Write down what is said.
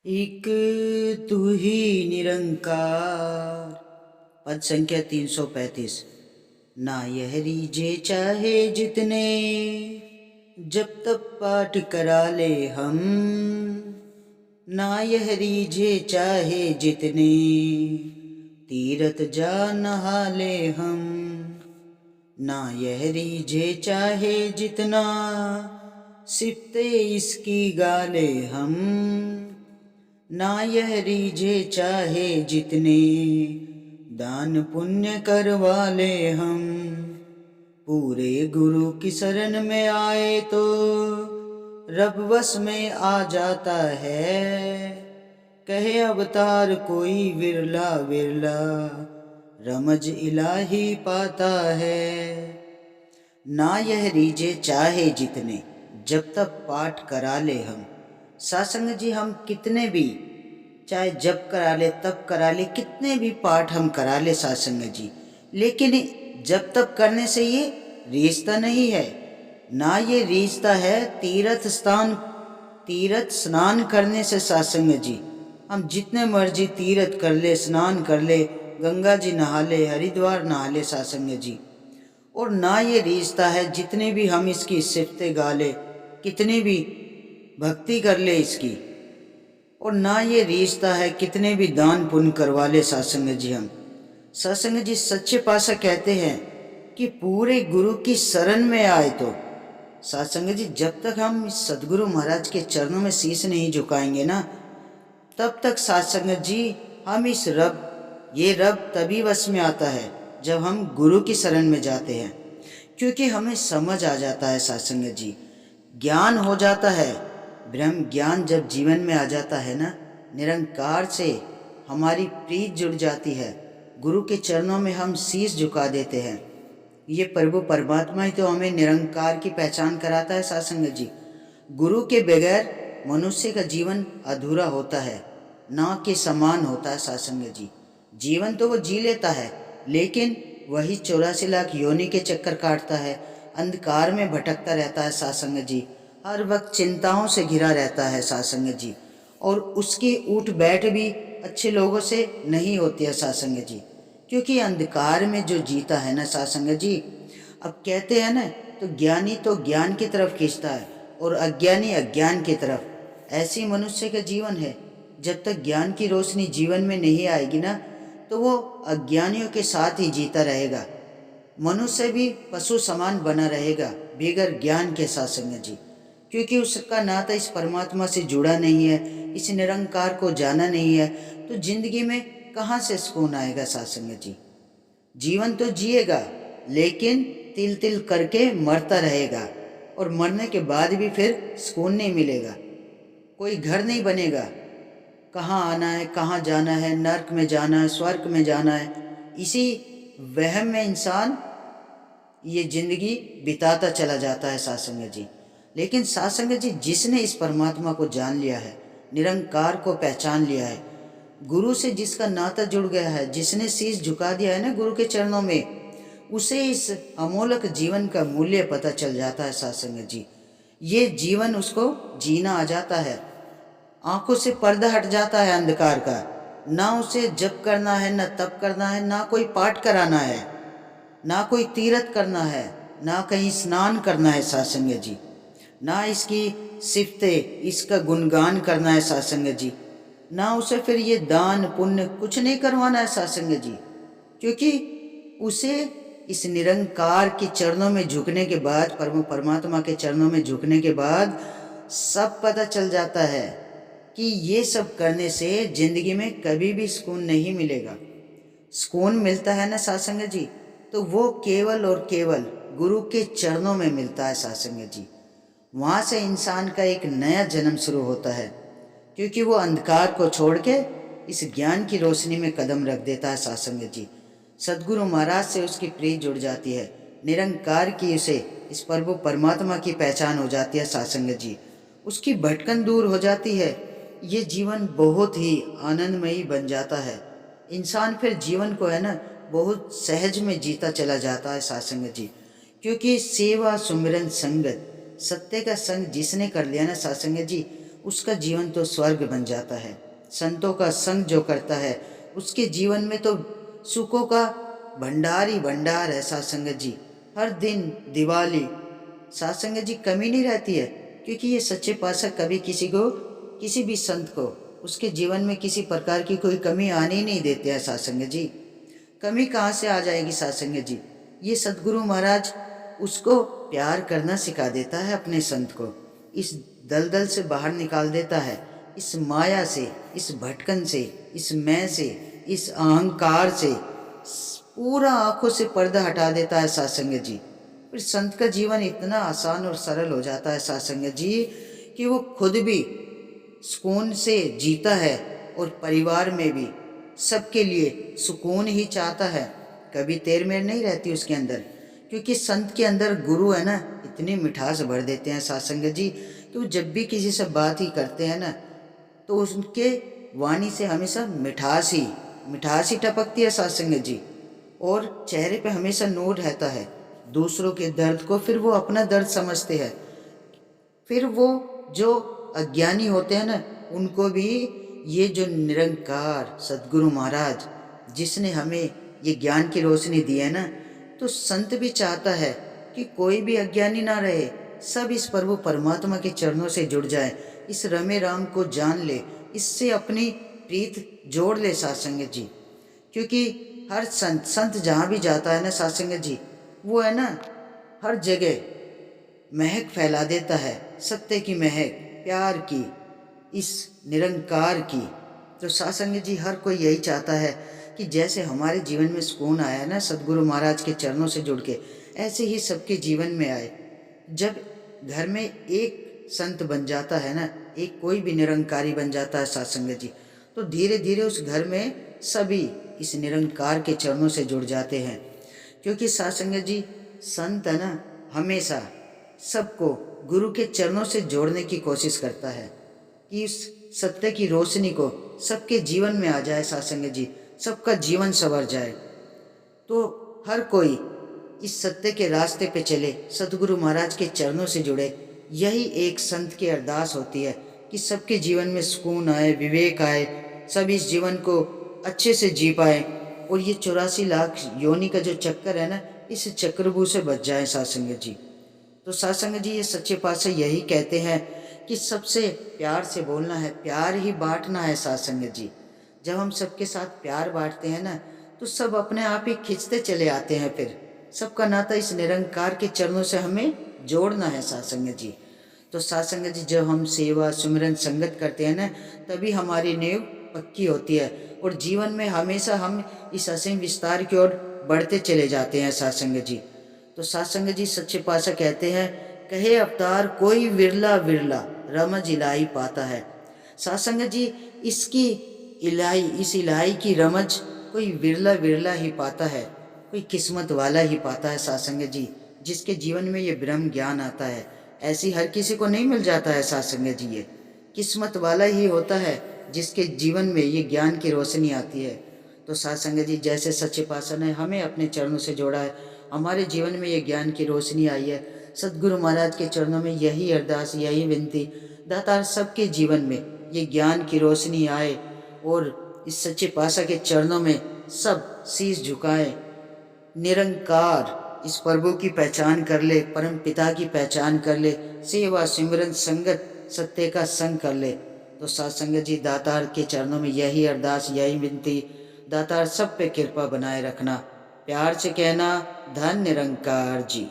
एक तू ही निरंकार। पद संख्या 335। ना यह रीझे चाहे जितने, जब तक पाठ करा ले हम। ना यह रीझे चाहे जितने, तीरथ जा नहा ले हम। ना यह रीझे चाहे जितना, सिफ्ते इसकी गाले हम। ना यह रीझे चाहे जितने, दान पुण्य करवा ले हम। पूरे गुरु की शरण में आए तो रब वश में आ जाता है। कहे अवतार कोई विरला विरला, रमज इलाही पाता है। ना यह रीझे चाहे जितने, जब तक पाठ करा ले हम। सासंग जी, हम कितने भी, चाहे जब करा ले तब करा ले, कितने भी पाठ हम करा ले सासंग जी, लेकिन जब तक करने से ये रीझता नहीं है। ना ये रीझता है तीर्थ स्नान करने से सासंग जी। हम जितने मर्जी तीर्थ कर ले, स्नान कर ले, गंगा जी नहा ले, हरिद्वार नहा ले सासंग जी, और ना ये रीझता है जितने भी हम इसकी सिफतें गा ले, कितनी भी भक्ति कर ले इसकी, और ना ये रीझता है कितने भी दान पुण्य करवा ले सासंग जी हम। सासंग जी सच्चे पातशाह कहते हैं कि पूरे गुरु की शरण में आए तो सासंग जी, जब तक हम सदगुरु महाराज के चरणों में शीश नहीं झुकाएंगे ना, तब तक सासंग जी हम ये रब तभी वश में आता है जब हम गुरु की शरण में जाते हैं। क्योंकि हमें समझ आ जाता है सासंग जी, ज्ञान हो जाता है। ब्रह्म ज्ञान जब जीवन में आ जाता है ना, निरंकार से हमारी प्रीत जुड़ जाती है। गुरु के चरणों में हम शीश झुका देते हैं। ये प्रभु परमात्मा ही तो हमें निरंकार की पहचान कराता है सासंग जी। गुरु के बगैर मनुष्य का जीवन अधूरा होता है, ना के समान होता है सासंग जी। जीवन तो वो जी लेता है, लेकिन वही 84 लाख योनि के चक्कर काटता है, अंधकार में भटकता रहता है सासंग जी, हर वक्त चिंताओं से घिरा रहता है सासंग जी, और उसकी उठ बैठ भी अच्छे लोगों से नहीं होती है सासंग जी। क्योंकि अंधकार में जो जीता है ना सासंग जी, अब कहते हैं ना, तो ज्ञान की तरफ खींचता है और अज्ञानी अज्ञान की तरफ। ऐसी मनुष्य का जीवन है। जब तक ज्ञान की रोशनी जीवन में नहीं आएगी ना, तो वो अज्ञानियों के साथ ही जीता रहेगा। मनुष्य भी पशु समान बना रहेगा बगैर ज्ञान के सासंग जी। क्योंकि उसका नाता इस परमात्मा से जुड़ा नहीं है, इस निरंकार को जाना नहीं है, तो जिंदगी में कहाँ से सुकून आएगा सासंग जी। जीवन तो जिएगा, लेकिन तिल तिल करके मरता रहेगा, और मरने के बाद भी फिर सुकून नहीं मिलेगा, कोई घर नहीं बनेगा। कहाँ आना है, कहाँ जाना है, नरक में जाना है, स्वर्ग में जाना है, इसी वहम में इंसान ये जिंदगी बिताता चला जाता है सासंग जी। लेकिन सासंग जी, जिसने इस परमात्मा को जान लिया है, निरंकार को पहचान लिया है, गुरु से जिसका नाता जुड़ गया है, जिसने शीश झुका दिया है ना गुरु के चरणों में, उसे इस अमोलक जीवन का मूल्य पता चल जाता है सासंग जी। ये जीवन उसको जीना आ जाता है, आंखों से पर्दा हट जाता है अंधकार का। ना उसे जप करना है, ना तप करना है, ना कोई पाठ कराना है, ना कोई तीरथ करना है, ना कहीं स्नान करना है सासंग जी, ना इसकी सिफते इसका गुणगान करना है सासंग जी, ना उसे फिर ये दान पुण्य कुछ नहीं करवाना है सासंग जी। क्योंकि उसे इस निरंकार के चरणों में झुकने के बाद, परमात्मा के चरणों में झुकने के बाद सब पता चल जाता है कि ये सब करने से जिंदगी में कभी भी सुकून नहीं मिलेगा। सुकून मिलता है ना सासंग जी, तो वो केवल और केवल गुरु के चरणों में मिलता है सासंग जी। वहाँ से इंसान का एक नया जन्म शुरू होता है, क्योंकि वो अंधकार को छोड़ के इस ज्ञान की रोशनी में कदम रख देता है सासंग जी। सदगुरु महाराज से उसकी प्रीत जुड़ जाती है, निरंकार की उसे इस प्रभु परमात्मा की पहचान हो जाती है सासंग जी, उसकी भटकन दूर हो जाती है। ये जीवन बहुत ही आनंदमयी बन जाता है। इंसान फिर जीवन को है ना बहुत सहज में जीता चला जाता है सासंग जी। क्योंकि सेवा सुमिरन संगत, सत्य का संग जिसने कर लिया ना सासंग जी, उसका जीवन तो स्वर्ग बन जाता है। संतों का संग जो करता है उसके जीवन में तो सुखों का भंडार ही भंडार है साथ संगत जी। हर दिन दिवाली साथ संगत जी कमी नहीं रहती है, क्योंकि ये सच्चे पातशाह कभी किसी को, किसी भी संत को उसके जीवन में किसी प्रकार की कोई कमी आने ही नहीं देते हैं साथ संगत जी। कमी कहाँ से आ जाएगी साथ संगत जी? ये सतगुरु महाराज उसको प्यार करना सिखा देता है, अपने संत को इस दलदल से बाहर निकाल देता है, इस माया से, इस भटकन से, इस मैं से, इस अहंकार से पूरा आंखों से पर्दा हटा देता है साथ संगत जी। फिर संत का जीवन इतना आसान और सरल हो जाता है साथ संगत जी कि वो खुद भी सुकून से जीता है और परिवार में भी सबके लिए सुकून ही चाहता है। कभी तेर मेर नहीं रहती उसके अंदर, क्योंकि संत के अंदर गुरु है ना, इतनी मिठास भर देते हैं साथ संगत जी कि वो जब भी किसी से बात ही करते हैं ना तो उनके वाणी से हमेशा मिठास ही टपकती है साथ संगत जी, और चेहरे पे हमेशा नूर रहता है। दूसरों के दर्द को फिर वो अपना दर्द समझते हैं। फिर वो जो अज्ञानी होते हैं ना उनको भी ये जो निरंकार सद्गुरु महाराज जिसने हमें ये ज्ञान की रोशनी दी है ना, तो संत भी चाहता है कि कोई भी अज्ञानी ना रहे, सब इस प्रभु परमात्मा के चरणों से जुड़ जाए, इस रमे राम को जान ले, इससे अपनी प्रीत जोड़ ले साथ संगत जी। क्योंकि हर संत जहाँ भी जाता है ना साथ संगत जी, वो है ना हर जगह महक फैला देता है, सत्य की महक, प्यार की, इस निरंकार की। तो साथ संगत जी हर कोई यही चाहता है कि जैसे हमारे जीवन में सुकून आया ना सदगुरु महाराज के चरणों से जुड़ के, ऐसे ही सबके जीवन में आए। जब घर में एक संत बन जाता है ना, एक कोई भी निरंकारी बन जाता है साथ संगत जी, तो धीरे धीरे उस घर में सभी इस निरंकार के चरणों से जुड़ जाते हैं। क्योंकि साथ संगत जी संत है ना हमेशा सबको गुरु के चरणों से जोड़ने की कोशिश करता है कि इस सत्य की रोशनी को सबके जीवन में आ जाए साथ संगत जी, सबका जीवन संवर जाए। तो हर कोई इस सत्य के रास्ते पे चले, सतगुरु महाराज के चरणों से जुड़े। यही एक संत की अरदास होती है कि सबके जीवन में सुकून आए, विवेक आए, सब इस जीवन को अच्छे से जी पाए और ये 84 लाख योनि का जो चक्कर है ना, इस चक्रभू से बच जाए साथ संगत जी। तो साथ संगत जी ये सच्चे पातशाह यही कहते हैं कि सबसे प्यार से बोलना है, प्यार ही बांटना है साथ संगत जी। जब हम सबके साथ प्यार बांटते हैं ना तो सब अपने आप ही खिंचते चले आते हैं। फिर सबका नाता इस निरंकार के चरणों से हमें जोड़ना है साथ संगत जी। तो साथ संगत जी जब हम सेवा सुमिरन संगत करते हैं ना तभी हमारी नींव पक्की होती है और जीवन में हमेशा हम इस असीम विस्तार की ओर बढ़ते चले जाते हैं साथ संगत जी। तो साथ संगत जी सच्चे पातशाह कहते हैं, कहे अवतार कोई विरला विरला रमज इलाही पाता है। साथ संगत जी इसकी इलाही, इस इलाही की रमज कोई विरला विरला ही पाता है, कोई किस्मत वाला ही पाता है साथ संगत जी, जिसके जीवन में ये ब्रह्म ज्ञान आता है। ऐसी हर किसी को नहीं मिल जाता है साथ संगत जी, ये किस्मत वाला ही होता है जिसके जीवन में ये ज्ञान की रोशनी आती है। तो साथ संगत जी जैसे सच्चे पातशाह ने हमें अपने चरणों से जोड़ा है, हमारे जीवन में ये ज्ञान की रोशनी आई है। सदगुरु महाराज के चरणों में यही अरदास, यही विनती, दातार सबके जीवन में ये ज्ञान की रोशनी आए और इस सच्चे पातशाह के चरणों में सब शीश झुकाएं, निरंकार इस प्रभु की पहचान कर ले, परम पिता की पहचान कर ले, सेवा सिमरन संगत सत्य का संग कर ले। तो साथ संगत जी दातार के चरणों में यही अरदास, यही विनती, दातार सब पे कृपा बनाए रखना। प्यार से कहना, धन निरंकार जी।